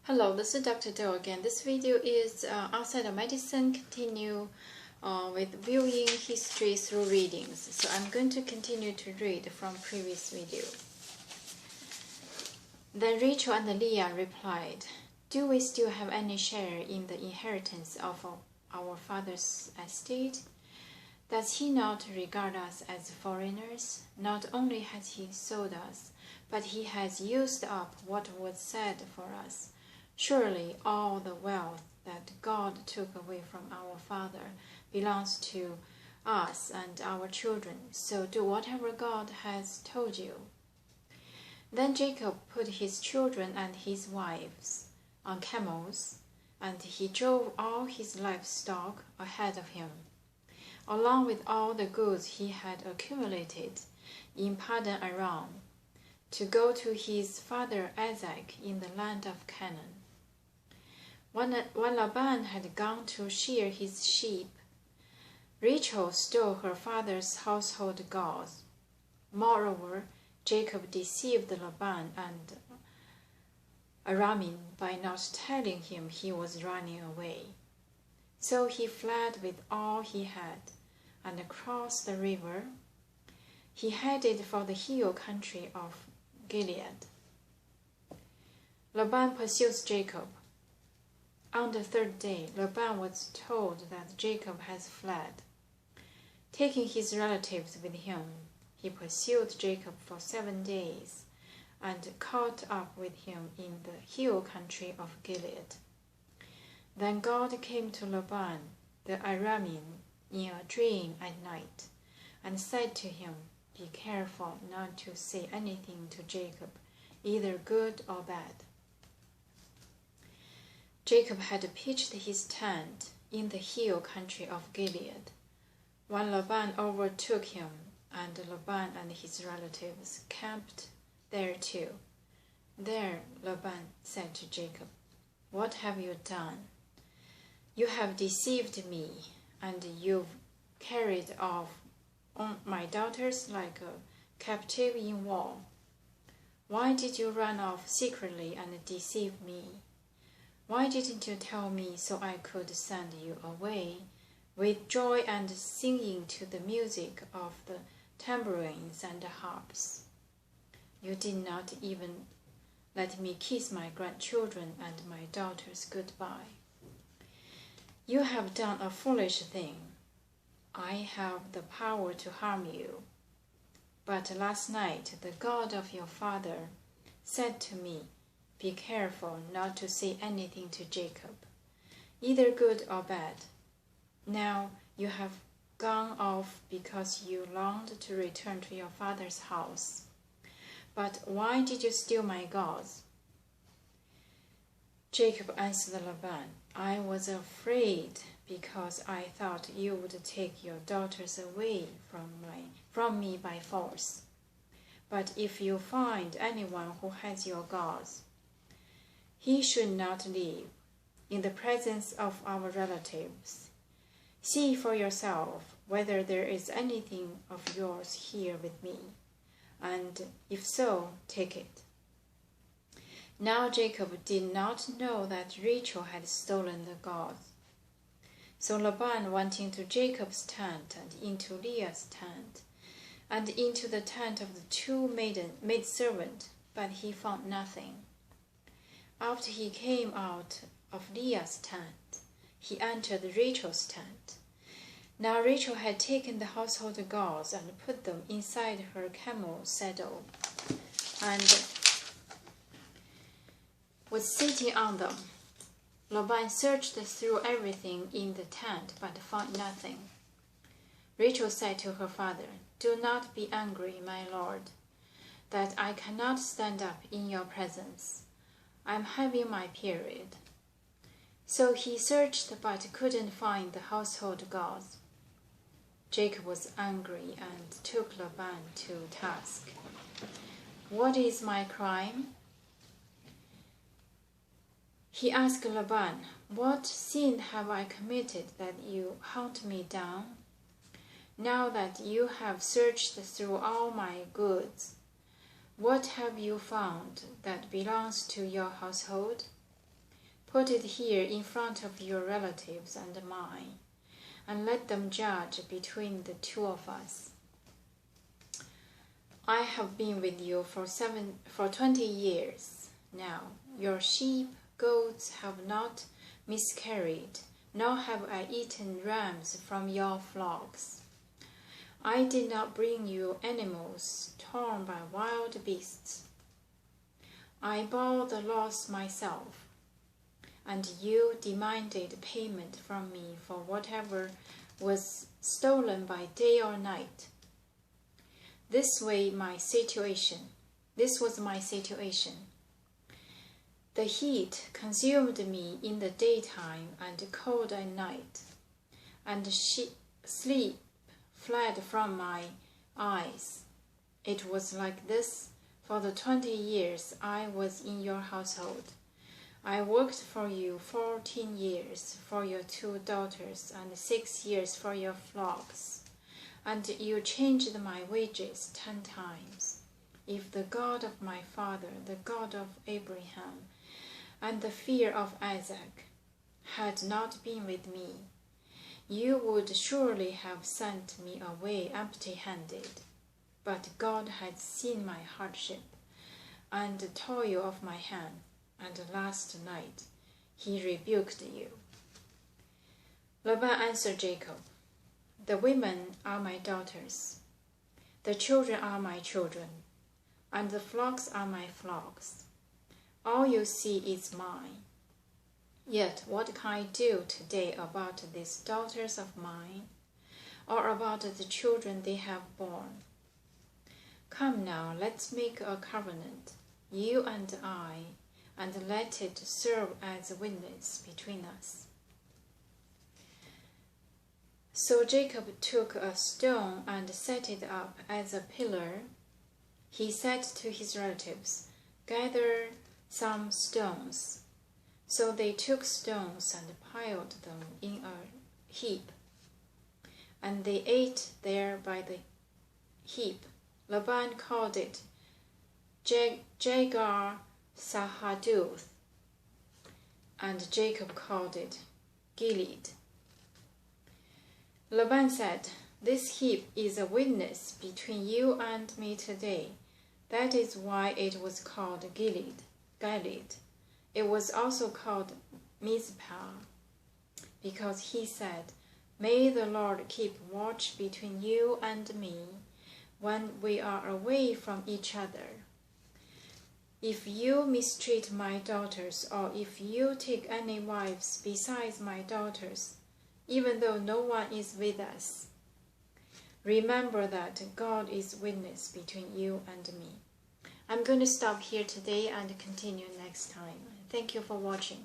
Hello, this is Dr. Do again. This video is outside of medicine, continue with viewing history through readings. So I'm going to continue to read from previous video. Then Rachel and Leah replied, "Do we still have any share in the inheritance of our father's estate? Does he not regard us as foreigners? Not only has he sold us, but he has used up what was set for us. Surely all the wealth that God took away from our father belongs to us and our children, so do whatever God has told you." Then Jacob put his children and his wives on camels, and he drove all his livestock ahead of him, along with all the goods he had accumulated in Padan Aram, to go to his father Isaac in the land of Canaan. When Laban had gone to shear his sheep, Rachel stole her father's household goods. Moreover, Jacob deceived Laban and Aramin by not telling him he was running away. So he fled with all he had, and across the river he headed for the hill country of Gilead. Laban pursues Jacob. On the third day, Laban was told that Jacob has fled. Taking his relatives with him, he pursued Jacob for 7 days and caught up with him in the hill country of Gilead. Then God came to Laban the Aramean in a dream at night and said to him, "Be careful not to say anything to Jacob, either good or bad." Jacob had pitched his tent in the hill country of Gilead, when Laban overtook him, and Laban and his relatives camped there too. There Laban said to Jacob, "What have you done? You have deceived me, and you've carried off my daughters like a captive in war. Why did you run off secretly and deceive me? Why didn't you tell me so I could send you away with joy and singing to the music of the tambourines and the harps? You did not even let me kiss my grandchildren and my daughters goodbye. You have done a foolish thing. I have the power to harm you. But last night the God of your father said to me, 'Be careful not to say anything to Jacob, either good or bad.' Now you have gone off because you longed to return to your father's house. But why did you steal my gods?" Jacob answered Laban, "I was afraid because I thought you would take your daughters away from me by force. But if you find anyone who has your gods, he should not leave in the presence of our relatives. See for yourself whether there is anything of yours here with me, and if so, take it." Now Jacob did not know that Rachel had stolen the gods. So Laban went into Jacob's tent and into Leah's tent and into the tent of the 2 maidservants, but he found nothing. After he came out of Leah's tent, he entered Rachel's tent. Now Rachel had taken the household gods and put them inside her camel saddle, and was sitting on them. Laban searched through everything in the tent, but found nothing. Rachel said to her father, "Do not be angry, my lord, that I cannot stand up in your presence. I am having my period." So he searched but couldn't find the household gods. Jacob was angry and took Laban to task. "What is my crime?" He asked Laban, "What sin have I committed that you hunt me down? Now that you have searched through all my goods, what have you found that belongs to your household?" Put it here in front of your relatives and mine, and let them judge between the two of us. I have been with you for 20 years now. Your sheep, goats have not miscarried, nor have I eaten rams from your flocks. I did not bring you animals torn by wild beasts. I bore the loss myself, and you demanded payment from me for whatever was stolen by day or night. This was my situation. The heat consumed me in the daytime and cold at night, and sleep fled from my eyes. It was like this for the 20 years I was in your household. I worked for you 14 years for your 2 daughters and 6 years for your flocks, and you changed my wages 10 times. If the God of my father, the God of Abraham, and the fear of Isaac had not been with me, you would surely have sent me away empty-handed. But God had seen my hardship and the toil of my hand, and last night he rebuked you. Laban answered Jacob, the women are my daughters, the children are my children, and the flocks are my flocks. All you see is mine. Yet what can I do today about these daughters of mine, or about the children they have borne? Come now, let's make a covenant, you and I, and let it serve as a witness between us. So Jacob took a stone and set it up as a pillar. He said to his relatives, gather some stones. So they took stones and piled them in a heap, and they ate there by the heap. Laban called it Jegar Sahadutha, and Jacob called it Gilead. Laban said, this heap is a witness between you and me today. That is why it was called Gilead. It was also called Mizpah, because he said, may the Lord keep watch between you and me when we are away from each other. If you mistreat my daughters, or if you take any wives besides my daughters, even though no one is with us, remember that God is witness between you and me. I'm going to stop here today and continue next time. Thank you for watching.